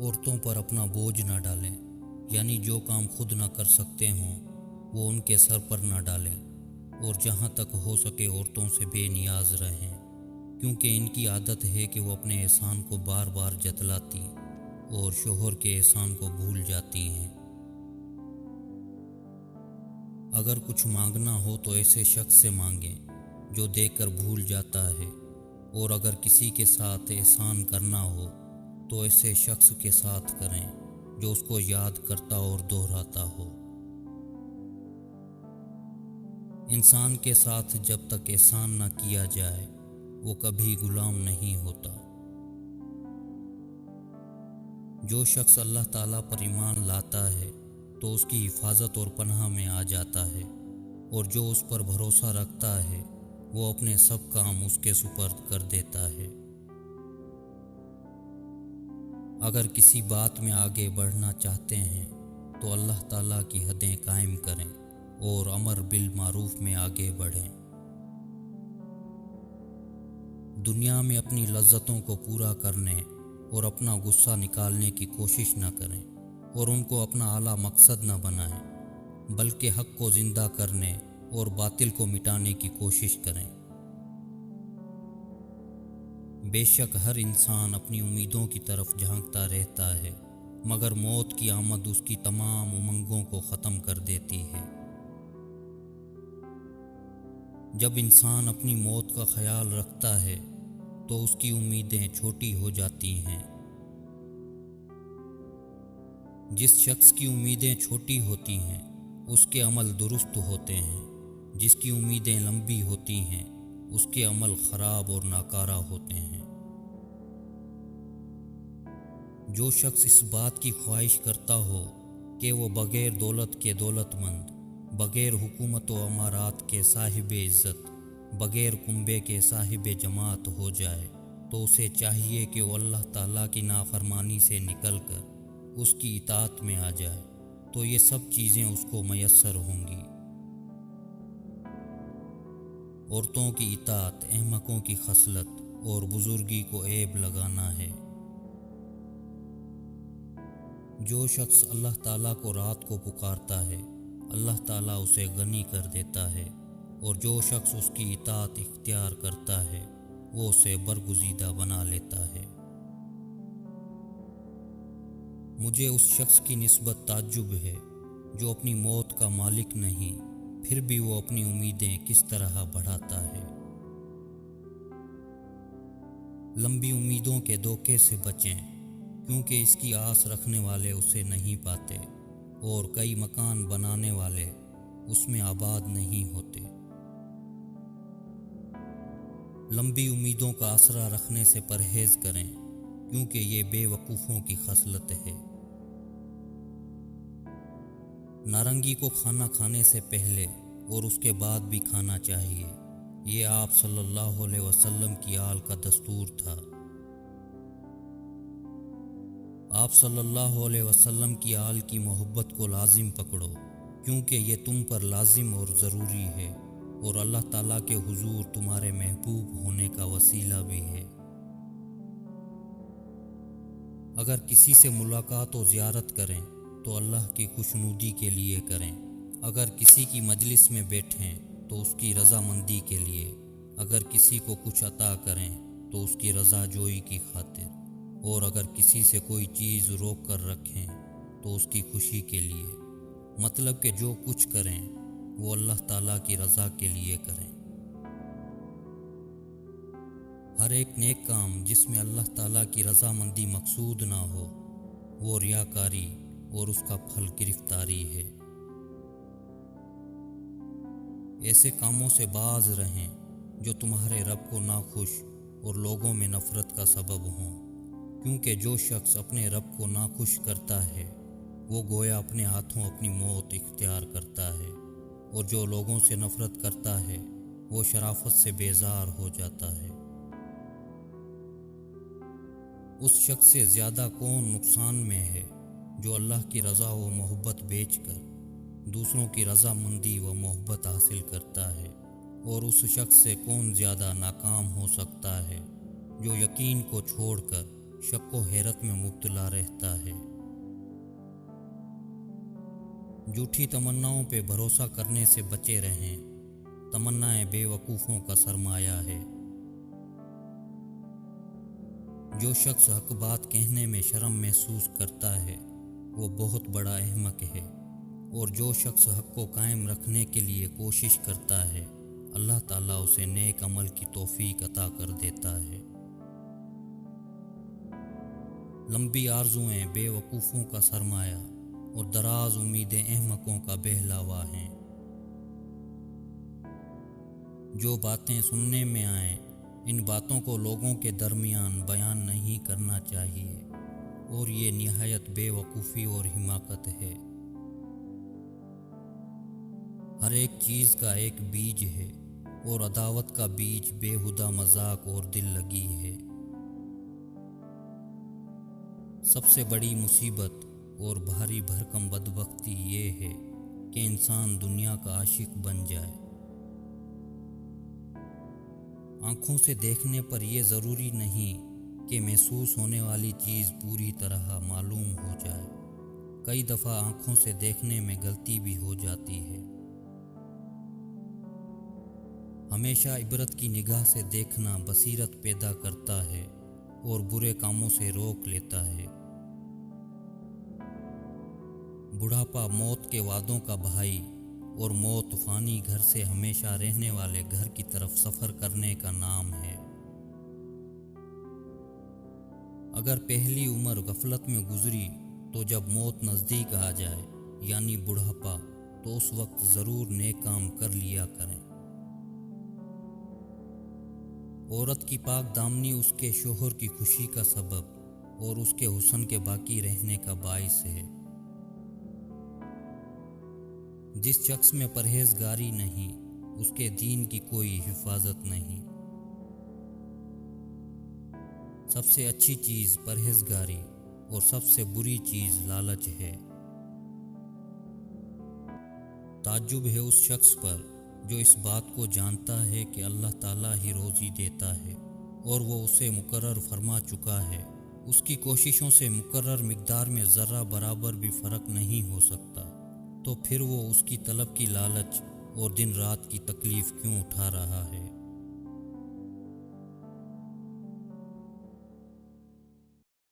عورتوں پر اپنا بوجھ نہ ڈالیں، یعنی جو کام خود نہ کر سکتے ہوں وہ ان کے سر پر نہ ڈالیں، اور جہاں تک ہو سکے عورتوں سے بے نیاز رہیں، کیونکہ ان کی عادت ہے کہ وہ اپنے احسان کو بار بار جتلاتی اور شوہر کے احسان کو بھول جاتی ہیں۔ اگر کچھ مانگنا ہو تو ایسے شخص سے مانگیں جو دے کر بھول جاتا ہے، اور اگر کسی کے ساتھ احسان کرنا ہو تو ایسے شخص کے ساتھ کریں جو اس کو یاد کرتا اور دہراتا ہو۔ انسان کے ساتھ جب تک احسان نہ کیا جائے وہ کبھی غلام نہیں ہوتا۔ جو شخص اللہ تعالیٰ پر ایمان لاتا ہے تو اس کی حفاظت اور پناہ میں آ جاتا ہے، اور جو اس پر بھروسہ رکھتا ہے وہ اپنے سب کام اس کے سپرد کر دیتا ہے۔ اگر کسی بات میں آگے بڑھنا چاہتے ہیں تو اللہ تعالیٰ کی حدیں قائم کریں اور امر بالمعروف میں آگے بڑھیں۔ دنیا میں اپنی لذتوں کو پورا کرنے اور اپنا غصہ نکالنے کی کوشش نہ کریں، اور ان کو اپنا اعلیٰ مقصد نہ بنائیں، بلکہ حق کو زندہ کرنے اور باطل کو مٹانے کی کوشش کریں۔ بے شک ہر انسان اپنی امیدوں کی طرف جھانکتا رہتا ہے، مگر موت کی آمد اس کی تمام امنگوں کو ختم کر دیتی ہے۔ جب انسان اپنی موت کا خیال رکھتا ہے تو اس کی امیدیں چھوٹی ہو جاتی ہیں۔ جس شخص کی امیدیں چھوٹی ہوتی ہیں اس کے عمل درست ہوتے ہیں، جس کی امیدیں لمبی ہوتی ہیں اس کے عمل خراب اور ناکارہ ہوتے ہیں۔ جو شخص اس بات کی خواہش کرتا ہو کہ وہ بغیر دولت کے دولت مند، بغیر حکومت و امارات کے صاحب عزت، بغیر کنبے کے صاحب جماعت ہو جائے تو اسے چاہیے کہ وہ اللہ تعالیٰ کی نافرمانی سے نکل کر اس کی اطاعت میں آ جائے، تو یہ سب چیزیں اس کو میسر ہوں گی۔ عورتوں کی اطاعت احمقوں کی خصلت اور بزرگی کو عیب لگانا ہے۔ جو شخص اللہ تعالیٰ کو رات کو پکارتا ہے اللہ تعالیٰ اسے غنی کر دیتا ہے، اور جو شخص اس کی اطاعت اختیار کرتا ہے وہ اسے برگزیدہ بنا لیتا ہے۔ مجھے اس شخص کی نسبت تعجب ہے جو اپنی موت کا مالک نہیں پھر بھی وہ اپنی امیدیں کس طرح بڑھاتا ہے۔ لمبی امیدوں کے دھوکے سے بچیں، کیونکہ اس کی آس رکھنے والے اسے نہیں پاتے، اور کئی مکان بنانے والے اس میں آباد نہیں ہوتے۔ لمبی امیدوں کا آسرا رکھنے سے پرہیز کریں، کیونکہ یہ بے وقوفوں کی خصلت ہے۔ نارنگی کو کھانا کھانے سے پہلے اور اس کے بعد بھی کھانا چاہیے، یہ آپ صلی اللہ علیہ وسلم کی آل کا دستور تھا۔ آپ صلی اللہ علیہ وسلم کی آل کی محبت کو لازم پکڑو، کیونکہ یہ تم پر لازم اور ضروری ہے، اور اللہ تعالیٰ کے حضور تمہارے محبوب ہونے کا وسیلہ بھی ہے۔ اگر کسی سے ملاقات و زیارت کریں تو اللہ کی خوشنودی کے لیے کریں، اگر کسی کی مجلس میں بیٹھیں تو اس کی رضامندی کے لیے، اگر کسی کو کچھ عطا کریں تو اس کی رضا جوئی کی خاطر، اور اگر کسی سے کوئی چیز روک کر رکھیں تو اس کی خوشی کے لیے، مطلب کہ جو کچھ کریں وہ اللہ تعالیٰ کی رضا کے لیے کریں۔ ہر ایک نیک کام جس میں اللہ تعالیٰ کی رضامندی مقصود نہ ہو وہ ریاکاری اور اس کا پھل گرفتاری ہے۔ ایسے کاموں سے باز رہیں جو تمہارے رب کو ناخوش اور لوگوں میں نفرت کا سبب ہوں، کیونکہ جو شخص اپنے رب کو ناخوش کرتا ہے وہ گویا اپنے ہاتھوں اپنی موت اختیار کرتا ہے، اور جو لوگوں سے نفرت کرتا ہے وہ شرافت سے بیزار ہو جاتا ہے۔ اس شخص سے زیادہ کون نقصان میں ہے جو اللہ کی رضا و محبت بیچ کر دوسروں کی رضا مندی و محبت حاصل کرتا ہے، اور اس شخص سے کون زیادہ ناکام ہو سکتا ہے جو یقین کو چھوڑ کر شک و حیرت میں مبتلا رہتا ہے۔ جھوٹی تمناؤں پہ بھروسہ کرنے سے بچے رہیں، تمنائیں بے وقوفوں کا سرمایہ ہے۔ جو شخص حق بات کہنے میں شرم محسوس کرتا ہے وہ بہت بڑا احمق ہے، اور جو شخص حق کو قائم رکھنے کے لیے کوشش کرتا ہے اللہ تعالیٰ اسے نیک عمل کی توفیق عطا کر دیتا ہے۔ لمبی آرزوئیں بے وقوفوں کا سرمایہ اور دراز امیدیں احمقوں کا بہلاوا ہیں۔ جو باتیں سننے میں آئیں ان باتوں کو لوگوں کے درمیان بیان نہیں کرنا چاہیے، اور یہ نہایت بے وقوفی اور حماقت ہے۔ ہر ایک چیز کا ایک بیج ہے، اور عداوت کا بیج بےہودہ مذاق اور دل لگی ہے۔ سب سے بڑی مصیبت اور بھاری بھرکم بدبختی یہ ہے کہ انسان دنیا کا عاشق بن جائے۔ آنکھوں سے دیکھنے پر یہ ضروری نہیں کہ محسوس ہونے والی چیز پوری طرح معلوم ہو جائے، کئی دفعہ آنکھوں سے دیکھنے میں غلطی بھی ہو جاتی ہے۔ ہمیشہ عبرت کی نگاہ سے دیکھنا بصیرت پیدا کرتا ہے اور برے کاموں سے روک لیتا ہے۔ بڑھاپا موت کے وعدوں کا بھائی، اور موت فانی گھر سے ہمیشہ رہنے والے گھر کی طرف سفر کرنے کا نام ہے۔ اگر پہلی عمر غفلت میں گزری تو جب موت نزدیک آ جائے یعنی بڑھاپا، تو اس وقت ضرور نیک کام کر لیا کریں۔ عورت کی پاک دامنی اس کے شوہر کی خوشی کا سبب اور اس کے حسن کے باقی رہنے کا باعث ہے۔ جس شخص میں پرہیزگاری نہیں اس کے دین کی کوئی حفاظت نہیں۔ سب سے اچھی چیز پرہیزگاری اور سب سے بری چیز لالچ ہے۔ تعجب ہے اس شخص پر جو اس بات کو جانتا ہے کہ اللہ تعالیٰ ہی روزی دیتا ہے اور وہ اسے مقرر فرما چکا ہے، اس کی کوششوں سے مقرر مقدار میں ذرہ برابر بھی فرق نہیں ہو سکتا، تو پھر وہ اس کی طلب کی لالچ اور دن رات کی تکلیف کیوں اٹھا رہا ہے؟